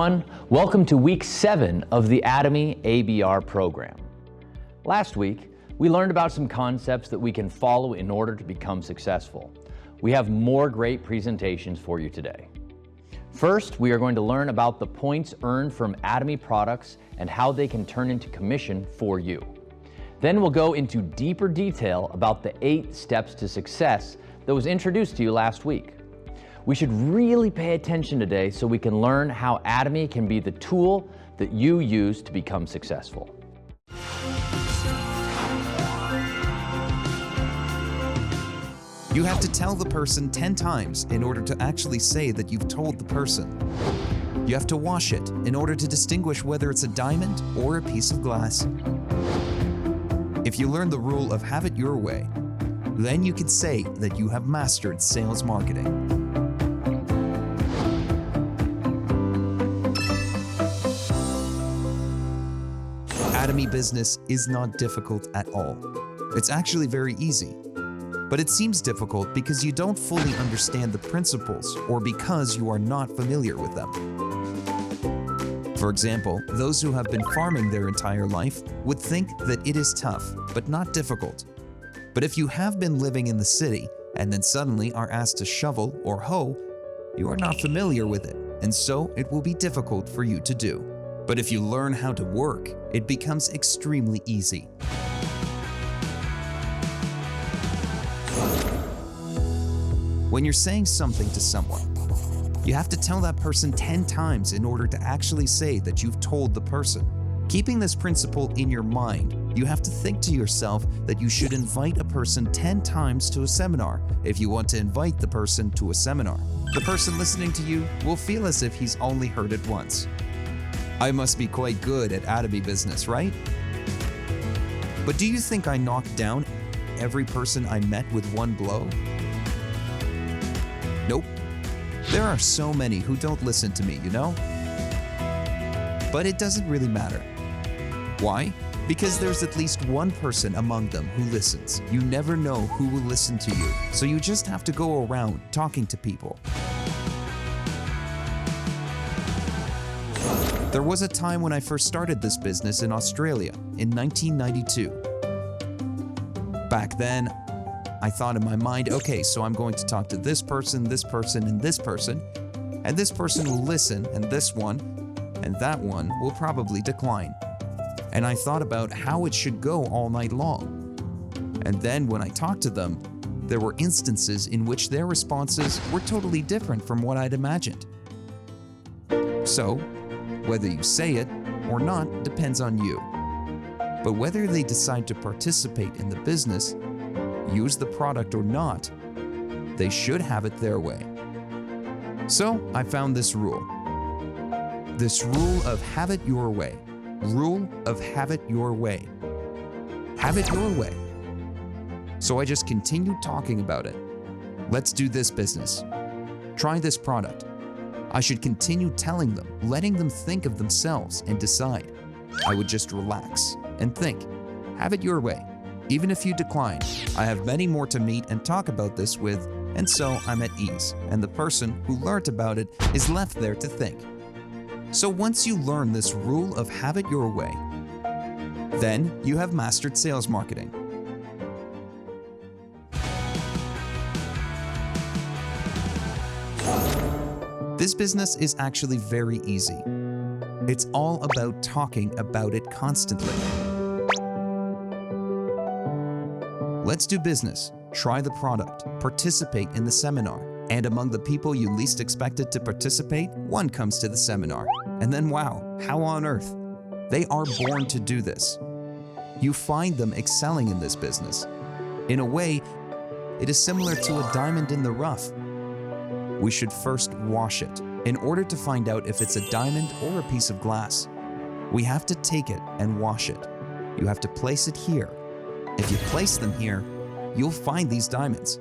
everyone. Welcome to week 7 of the Atomy ABR program. Last week, we learned about some concepts that we can follow in order to become successful. We have more great presentations for you today. First, we are going to learn about the points earned from Atomy products and how they can turn into commission for you. Then we'll go into deeper detail about the 8 steps to success that was introduced to you last week. We should really pay attention today so we can learn how Atomy can be the tool that you use to become successful. You have to tell the person 10 times in order to actually say that you've told the person. You have to wash it in order to distinguish whether it's a diamond or a piece of glass. If you learn the rule of have it your way, then you can say that you have mastered sales marketing. Atomy business is not difficult at all. It's actually very easy. But it seems difficult because you don't fully understand the principles or because you are not familiar with them. For example, those who have been farming their entire life would think that it is tough, but not difficult. But if you have been living in the city and then suddenly are asked to shovel or hoe, you are not familiar with it, and so it will be difficult for you to do. But if you learn how to work, it becomes extremely easy. When you're saying something to someone, you have to tell that person 10 times in order to actually say that you've told the person. Keeping this principle in your mind, you have to think to yourself that you should invite a person 10 times to a seminar if you want to invite the person to a seminar. The person listening to you will feel as if he's only heard it once. I must be quite good at Atomy business, right? But do you think I knocked down every person I met with one blow? Nope. There are so many who don't listen to me, you know? But it doesn't really matter. Why? Because there's at least one person among them who listens. You never know who will listen to you, so you just have to go around talking to people. There was a time when I first started this business in Australia in 1992. Back then, I thought in my mind, okay, so I'm going to talk to this person, and this person, and this person will listen, and this one, and that one will probably decline. And I thought about how it should go all night long. And then when I talked to them, there were instances in which their responses were totally different from what I'd imagined. So, whether you say it or not depends on you. But whether they decide to participate in the business, use the product or not, they should have it their way. So I found this rule. This rule of have it your way. Rule of have it your way. Have it your way. So I just continued talking about it. Let's do this business. Try this product. I should continue telling them, letting them think of themselves and decide. I would just relax and think, have it your way. Even if you decline, I have many more to meet and talk about this with, and so I'm at ease, and the person who learned about it is left there to think. So once you learn this rule of have it your way, then you have mastered sales marketing. This business is actually very easy. It's all about talking about it constantly. Let's do business, try the product, participate in the seminar, and among the people you least expected to participate, one comes to the seminar. And then wow, how on earth? They are born to do this. You find them excelling in this business. In a way, it is similar to a diamond in the rough. We should first wash it in order to find out if it's a diamond or a piece of glass. We have to take it and wash it. You have to place it here. If you place them here, you'll find these diamonds.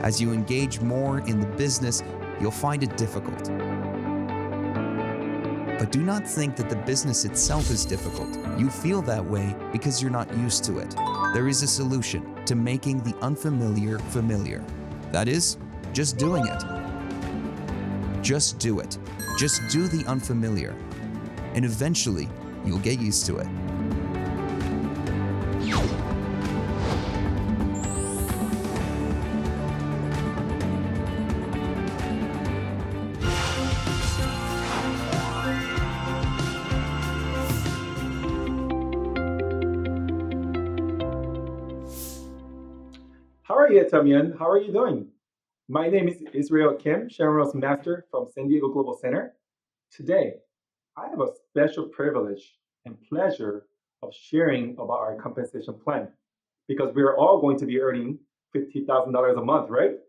As you engage more in the business, you'll find it difficult. But do not think that the business itself is difficult. You feel that way because you're not used to it. There is a solution to making the unfamiliar familiar. That is, just doing it. Just do it. Just do the unfamiliar. And eventually, you'll get used to it. How are you, Tamian? How are you doing? My name is Israel Kim, Sharon Master from San Diego Global Center. Today, I have a special privilege and pleasure of sharing about our compensation plan because we're all going to be earning $50,000 a month, right?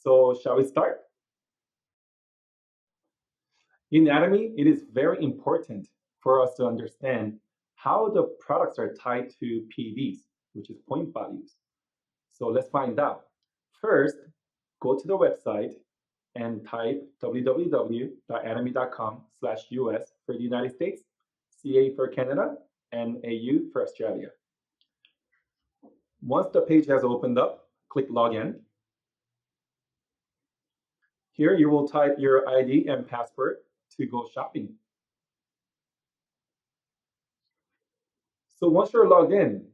So, shall we start? In anatomy, it is very important for us to understand how the products are tied to PVs, which is point values. So let's find out. First, go to the website and type www.anatomy.com/US for the United States, CA for Canada, and AU for Australia. Once the page has opened up, click Login. Here you will type your ID and password to go shopping. So once you're logged in,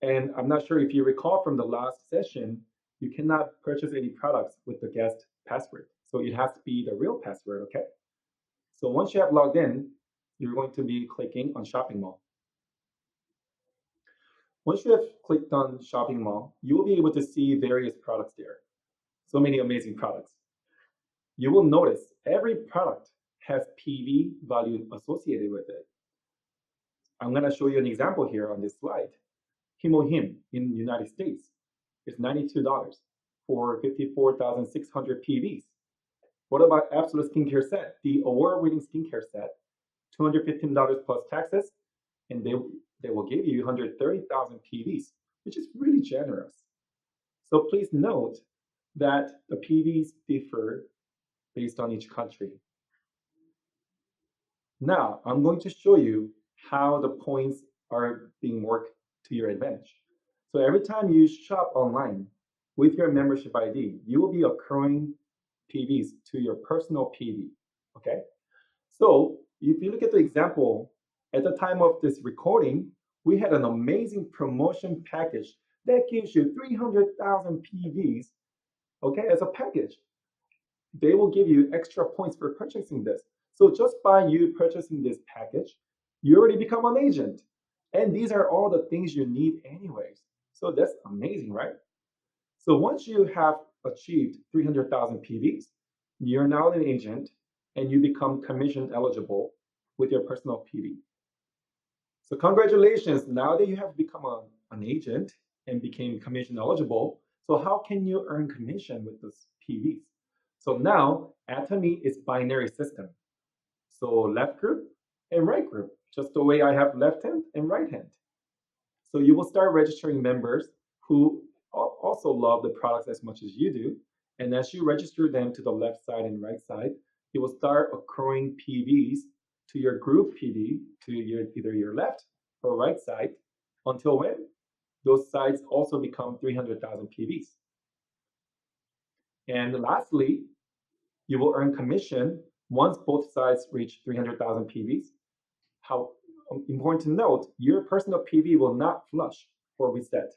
and I'm not sure if you recall from the last session, you cannot purchase any products with the guest password. So it has to be the real password, okay? So once you have logged in, you're going to be clicking on Shopping Mall. Once you have clicked on Shopping Mall, you will be able to see various products there. So many amazing products. You will notice every product has PV value associated with it. I'm going to show you an example here on this slide. Himohim in the United States is $92 for 54,600 PVs. What about Absolute Skincare Set, the award-winning skincare set, $215 plus taxes, and they will give you 130,000 PVs, which is really generous. So please note that the PVs differ based on each country. Now, I'm going to show you how the points are being worked to your advantage. So every time you shop online with your membership ID, you will be accruing PVs to your personal PV, okay? So if you look at the example, at the time of this recording, we had an amazing promotion package that gives you 300,000 PVs, okay, as a package. They will give you extra points for purchasing this. So just by you purchasing this package, you already become an agent. And these are all the things you need anyways. So that's amazing, right? So once you have achieved 300,000 PVs, you're now an agent and you become commission eligible with your personal PV. So congratulations, now that you have become an agent and became commission eligible, so how can you earn commission with this PVs? So now Atomy is binary system. So left group and right group, just the way I have left hand and right hand. So you will start registering members who also love the products as much as you do. And as you register them to the left side and right side, you will start accruing PVs to your group PV to either your left or right side until when? Those sides also become 300,000 PVs. And lastly, you will earn commission once both sides reach 300,000 PVs. How important to note, your personal PV will not flush or reset.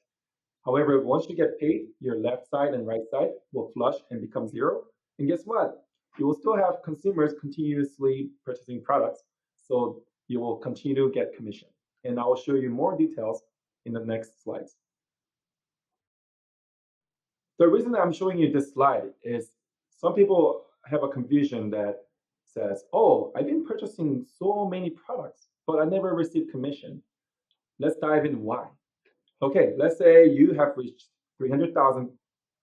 However, once you get paid, your left side and right side will flush and become zero. And guess what? You will still have consumers continuously purchasing products, so you will continue to get commission. And I will show you more details in the next slides. The reason I'm showing you this slide is some people have a confusion that says, oh, I've been purchasing so many products, but I never received commission. Let's dive in why. Okay, let's say you have reached 300,000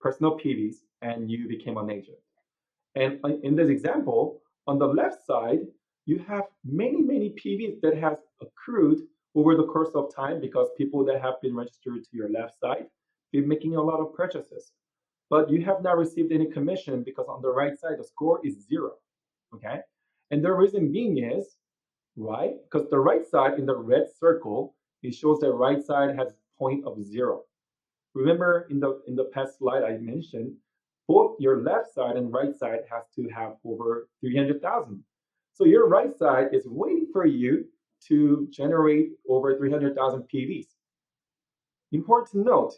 personal PVs and you became an agent. And in this example, on the left side, you have many PVs that has accrued over the course of time because people that have been registered to your left side been making a lot of purchases. But you have not received any commission because on the right side, the score is zero, okay? And the reason being is, why? Because the right side in the red circle, it shows that right side has point of zero. Remember in the past slide I mentioned, both your left side and right side has to have over 300,000. So your right side is waiting for you to generate over 300,000 PVs. Important to note,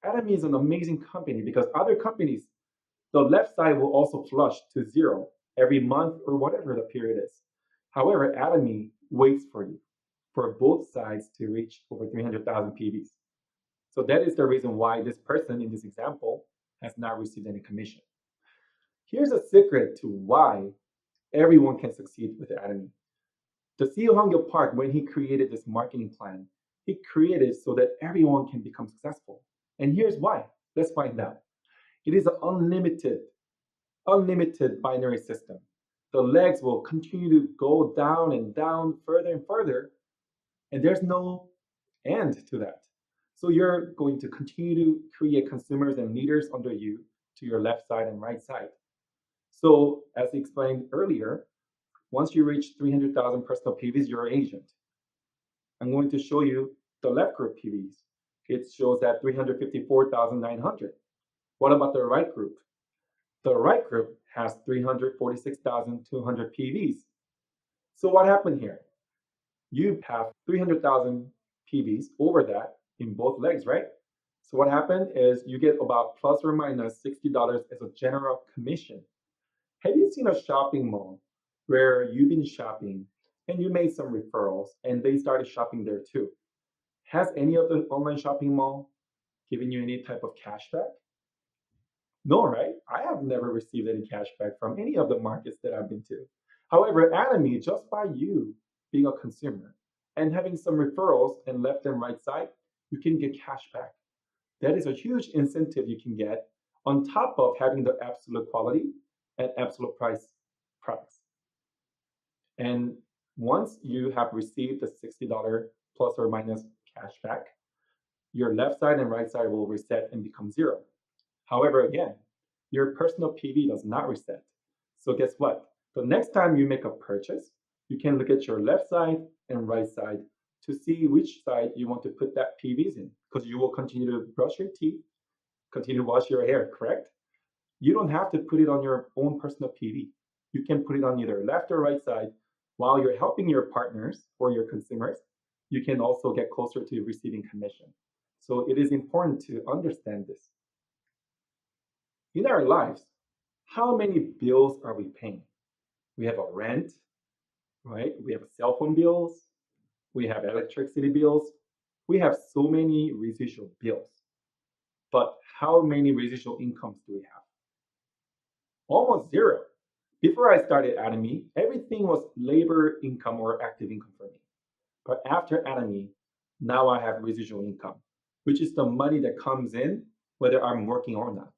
Atomy is an amazing company because other companies, the left side will also flush to zero every month or whatever the period is. However, Atomy waits for you for both sides to reach over 300,000 PVs. So that is the reason why this person in this example has not received any commission. Here's a secret to why everyone can succeed with Atomy. The CEO Hangyo Park, when he created this marketing plan, he created so that everyone can become successful. And here's why. Let's find out. It is an unlimited binary system. The legs will continue to go down and down further and further, and there's no end to that. So you're going to continue to create consumers and leaders under you to your left side and right side. So as explained earlier, once you reach 300,000 personal PVs, you're an agent. I'm going to show you the left group PVs. It shows that 354,900. What about the right group? The right group has 346,200 PVs. So what happened here? You have 300,000 PVs over that in both legs, right? So what happened is you get about plus or minus $60 as a general commission. Have you seen a shopping mall where you've been shopping and you made some referrals and they started shopping there too? Has any of the online shopping mall given you any type of cashback? No, right? I have never received any cashback from any of the markets that I've been to. However, Atomy, just by you being a consumer and having some referrals and left and right side, you can get cashback. That is a huge incentive you can get on top of having the absolute quality and absolute price products. And once you have received the $60 plus or minus cashback, your left side and right side will reset and become zero. However, again, your personal PV does not reset. So guess what? The next time you make a purchase, you can look at your left side and right side to see which side you want to put that PVs in, because you will continue to brush your teeth, continue to wash your hair, correct? You don't have to put it on your own personal PV. You can put it on either left or right side while you're helping your partners or your consumers. You can also get closer to receiving commission. So it is important to understand this. In our lives, how many bills are we paying? We have a rent, right? We have cell phone bills, we have electricity bills, we have so many residual bills. But how many residual incomes do we have? Almost zero. Before I started Atomy, everything was labor income or active income for me. But after Atomy, now I have residual income, which is the money that comes in whether I'm working or not.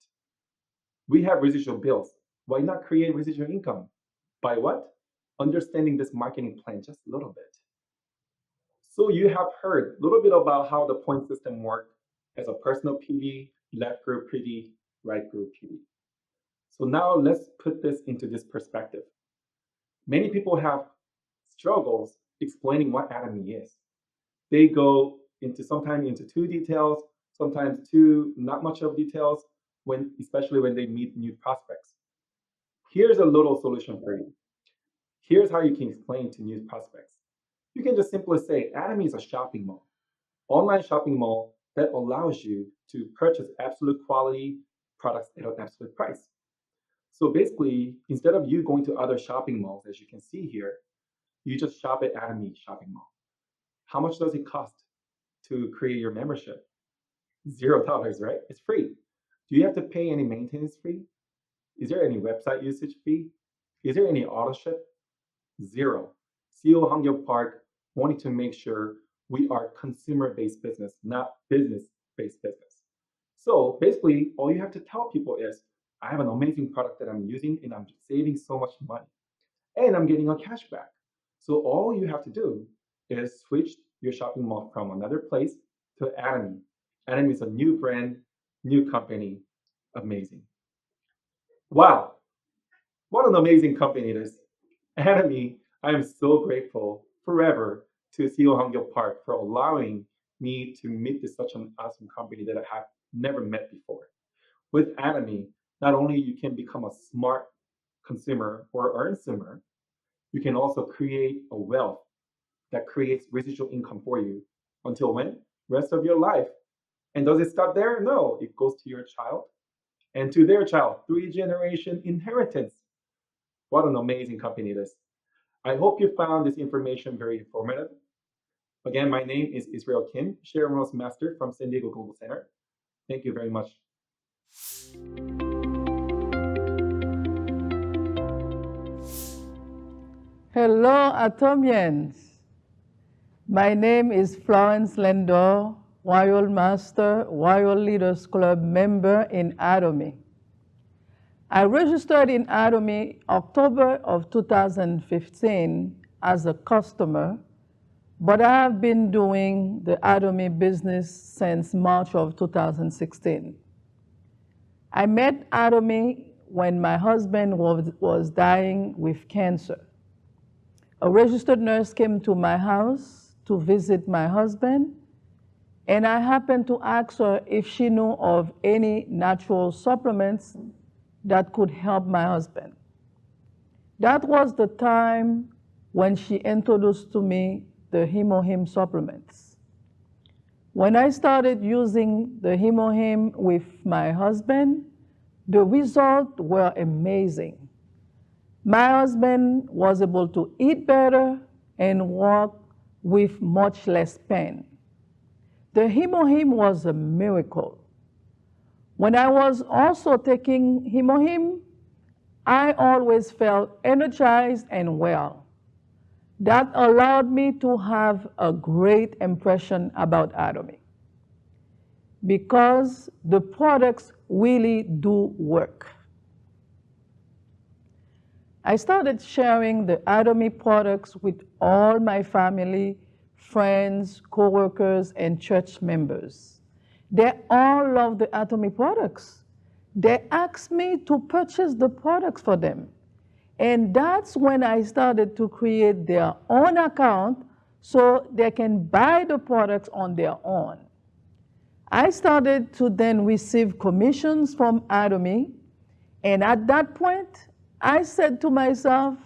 We have residual bills. Why not create residual income? By what? Understanding this marketing plan just a little bit. So you have heard a little bit about how the point system works as a personal PV, left group PV, right group PV. So now let's put this into this perspective. Many people have struggles explaining what Atomy is. They go into sometimes into too details, sometimes too not much of details, especially when they meet new prospects. Here's a little solution for you. Here's how you can explain to new prospects. You can just simply say Atomy is a shopping mall, online shopping mall that allows you to purchase absolute quality products at an absolute price. So basically, instead of you going to other shopping malls, as you can see here, you just shop at Atomy shopping mall. How much does it cost to create your membership? $0, right? It's free. Do you have to pay any maintenance fee? Is there any website usage fee? Is there any auto ship? Zero. CEO Hangyo Park wanted to make sure we are consumer-based business, not business-based business. So basically, all you have to tell people is, I have an amazing product that I'm using and I'm saving so much money and I'm getting a cashback. So all you have to do is switch your shopping mall from another place to Atomy. Atomy is a new brand, new company, amazing. Wow, what an amazing company it is. Atomy, I am so grateful forever to CEO Hangyo Park for allowing me to meet such an awesome company that I have never met before. With Atomy, not only you can become a smart consumer or consumer, you can also create a wealth that creates residual income for you until when? Rest of your life. And does it stop there? No, it goes to your child and to their child, 3 generation inheritance. What an amazing company it is. I hope you found this information very informative. Again, my name is Israel Kim, Share Ross Master from San Diego Global Center. Thank you very much. Hello, Atomians. My name is Florence Lendor, Royal Master, Royal Leaders Club member in Atomy. I registered in Atomy October of 2015 as a customer, but I have been doing the Atomy business since March of 2016. I met Atomy when my husband was dying with cancer. A registered nurse came to my house to visit my husband, and I happened to ask her if she knew of any natural supplements that could help my husband. That was the time when she introduced to me the HemoHim supplements. When I started using the HemoHim with my husband, the results were amazing. My husband was able to eat better and walk with much less pain. The HemoHim was a miracle. When I was also taking HemoHim, I always felt energized and well. That allowed me to have a great impression about Atomy because the products really do work. I started sharing the Atomy products with all my family, friends, coworkers, and church members. They all love the Atomy products. They asked me to purchase the products for them. And that's when I started to create their own account so they can buy the products on their own. I started to then receive commissions from Atomy, and at that point, I said to myself,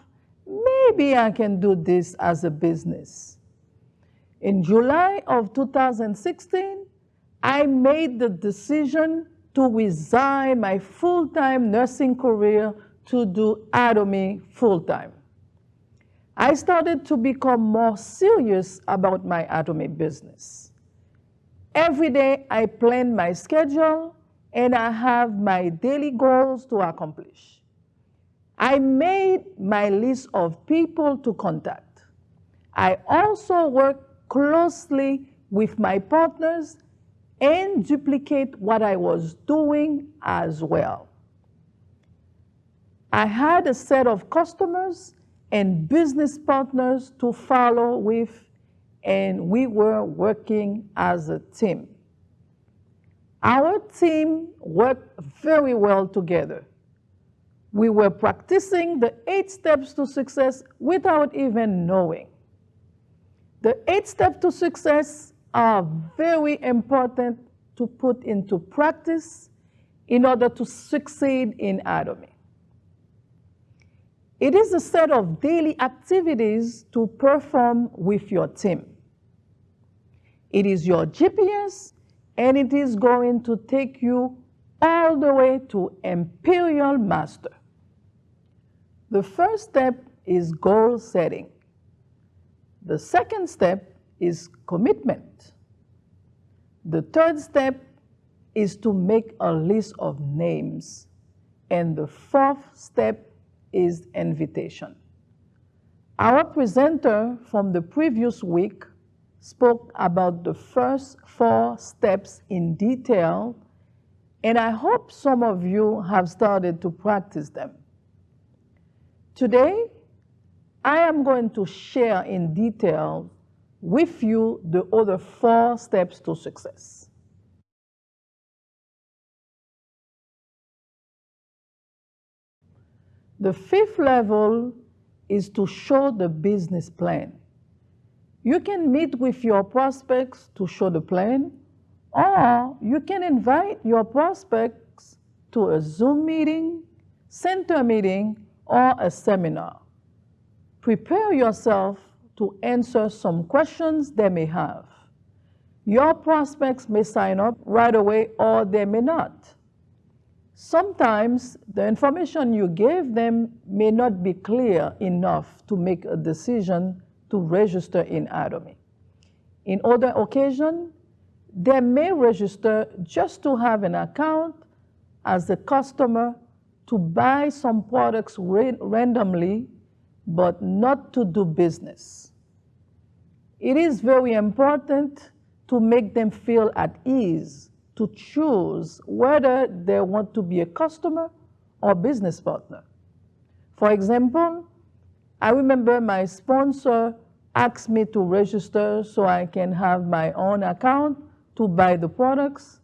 maybe I can do this as a business. In July of 2016, I made the decision to resign my full-time nursing career to do Atomy full-time. I started to become more serious about my Atomy business. Every day I plan my schedule and I have my daily goals to accomplish. I made my list of people to contact. I also work closely with my partners and duplicate what I was doing as well. I had a set of customers and business partners to follow with, and we were working as a team. Our team worked very well together. We were practicing the 8 steps to success without even knowing. The 8 steps to success are very important to put into practice in order to succeed in Atomy. It is a set of daily activities to perform with your team. It is your GPS, and it is going to take you all the way to Imperial Master. The first step is goal setting. The second step is commitment. The third step is to make a list of names. And the fourth step is invitation. Our presenter from the previous week spoke about the first 4 steps in detail, and I hope some of you have started to practice them. Today, I am going to share in detail with you the other 4 steps to success. The 5th level is to show the business plan. You can meet with your prospects to show the plan, or you can invite your prospects to a Zoom meeting, center meeting, or a seminar. Prepare yourself to answer some questions they may have. Your prospects may sign up right away or they may not. Sometimes the information you gave them may not be clear enough to make a decision to register in Atomy. In other occasions, they may register just to have an account as a customer to buy some products randomly, but not to do business. It is very important to make them feel at ease to choose whether they want to be a customer or business partner. For example, I remember my sponsor asked me to register so I can have my own account to buy the products.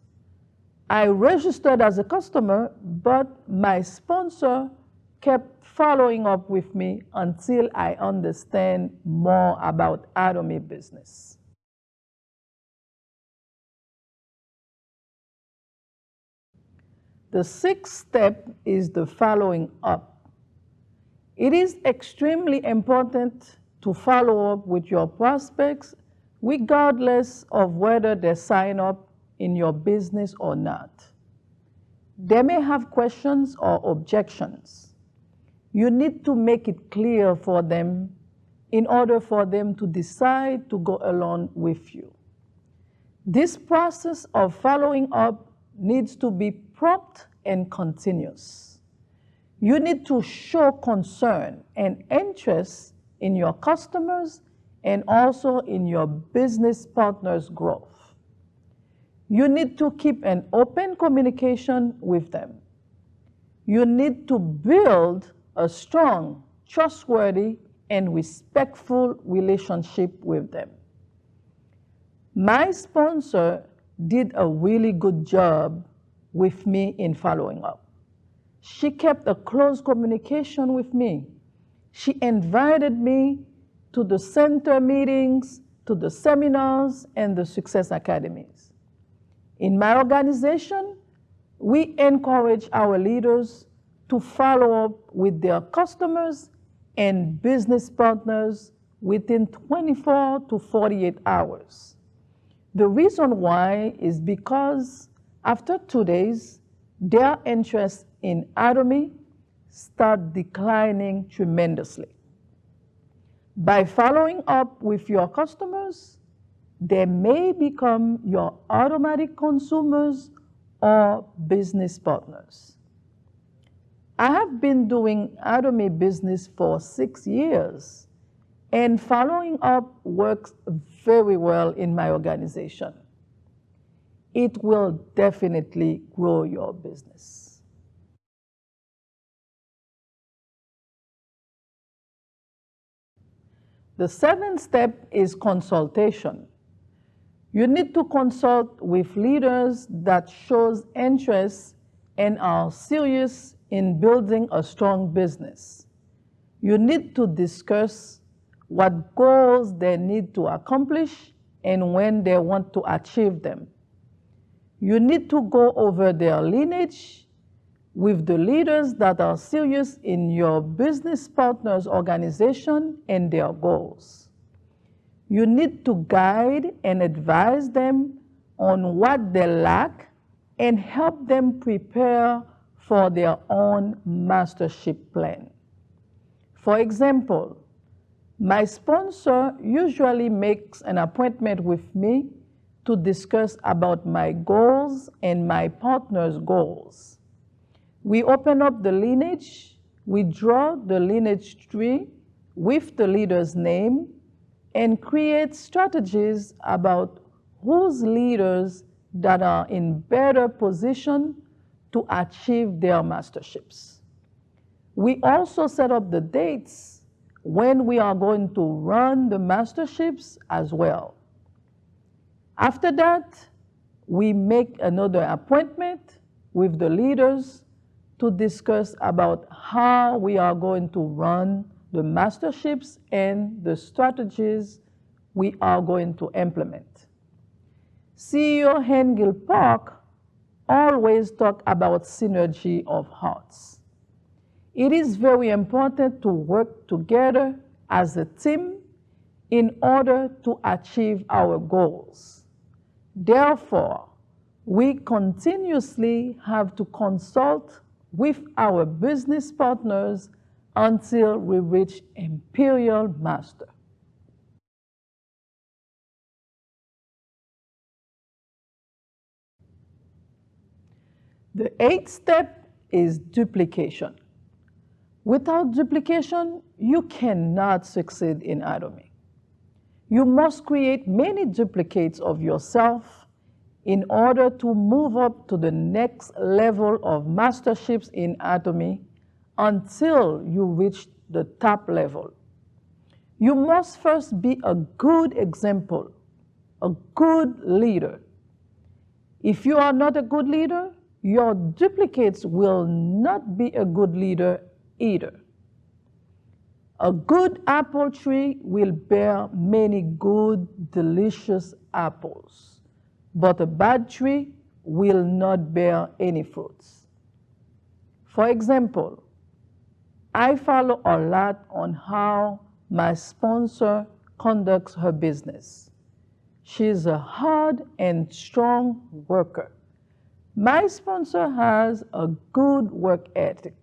I registered as a customer, but my sponsor kept following up with me until I understand more about Atomy business. The sixth step is the following up. It is extremely important to follow up with your prospects regardless of whether they sign up in your business or not. They may have questions or objections. You need to make it clear for them in order for them to decide to go along with you. This process of following up needs to be prompt and continuous. You need to show concern and interest in your customers and also in your business partners' growth. You need to keep an open communication with them. You need to build a strong, trustworthy, and respectful relationship with them. My sponsor did a really good job with me in following up. She kept a close communication with me. She invited me to the center meetings, to the seminars, and the success academies. In my organization, we encourage our leaders to follow up with their customers and business partners within 24 to 48 hours. The reason why is because after 2 days, their interest in Atomy start declining tremendously. By following up with your customers, they may become your automatic consumers or business partners. I have been doing Atomy business for 6 years, and following up works very well in my organization. It will definitely grow your business. The seventh step is consultation. You need to consult with leaders that shows interest and are serious in building a strong business. You need to discuss what goals they need to accomplish and when they want to achieve them. You need to go over their lineage with the leaders that are serious in your business partner's organization and their goals. You need to guide and advise them on what they lack and help them prepare for their own mastership plan. For example, my sponsor usually makes an appointment with me to discuss about my goals and my partner's goals. We open up the lineage, we draw the lineage tree with the leader's name, and create strategies about whose leaders that are in better position to achieve their masterships. We also set up the dates when we are going to run the masterships as well. After that, we make another appointment with the leaders to discuss about how we are going to run the masterships and the strategies we are going to implement. CEO Hengil Park always talk about synergy of hearts. It is very important to work together as a team in order to achieve our goals. Therefore, we continuously have to consult with our business partners until we reach Imperial Master. The 8th step is duplication. Without duplication, you cannot succeed in Atomy. You must create many duplicates of yourself in order to move up to the next level of masterships in Atomy until you reach the top level. You must first be a good example, a good leader. If you are not a good leader, your duplicates will not be a good leader either. A good apple tree will bear many good, delicious apples, but a bad tree will not bear any fruits. For example, I follow a lot on how my sponsor conducts her business. She's a hard and strong worker. My sponsor has a good work ethic.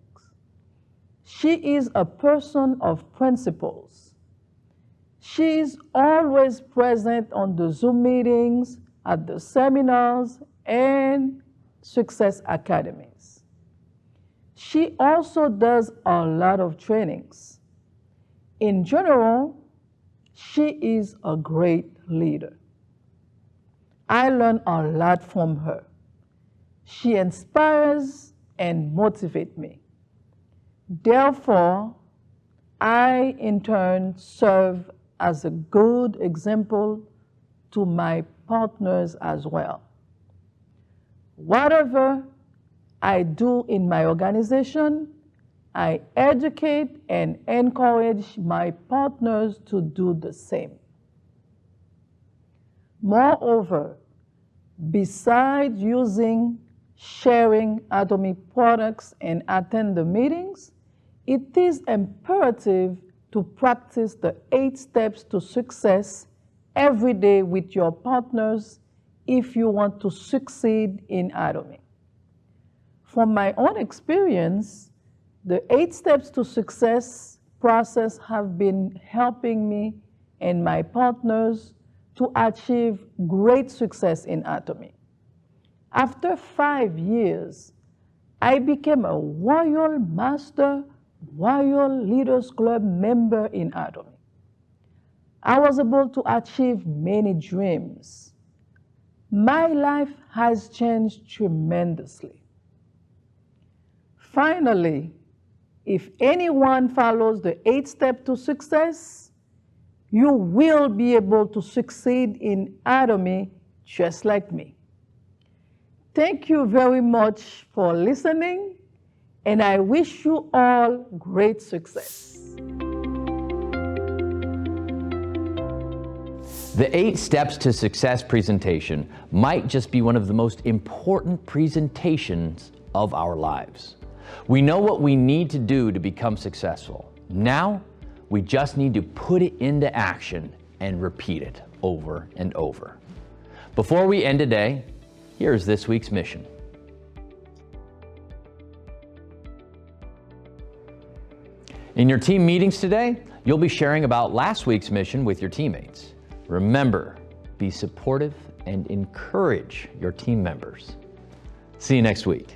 She is a person of principles. She is always present on the Zoom meetings, at the seminars, and success academies. She also does a lot of trainings. In general, she is a great leader. I learn a lot from her. She inspires and motivates me. Therefore, I in turn serve as a good example to my partners as well. Whatever I do in my organization, I educate and encourage my partners to do the same. Moreover, besides sharing Atomy products and attend the meetings, it is imperative to practice the 8 steps to success every day with your partners if you want to succeed in Atomy. From my own experience, the 8 steps to success process have been helping me and my partners to achieve great success in Atomy. After 5 years, I became a Royal Master, Royal Leaders Club member in Atomy. I was able to achieve many dreams. My life has changed tremendously. Finally, if anyone follows the 8 steps to success, you will be able to succeed in Atomy just like me. Thank you very much for listening, and I wish you all great success. The 8 Steps to Success presentation might just be one of the most important presentations of our lives. We know what we need to do to become successful. Now, we just need to put it into action and repeat it over and over. Before we end today, here's this week's mission. In your team meetings today, you'll be sharing about last week's mission with your teammates. Remember, be supportive and encourage your team members. See you next week.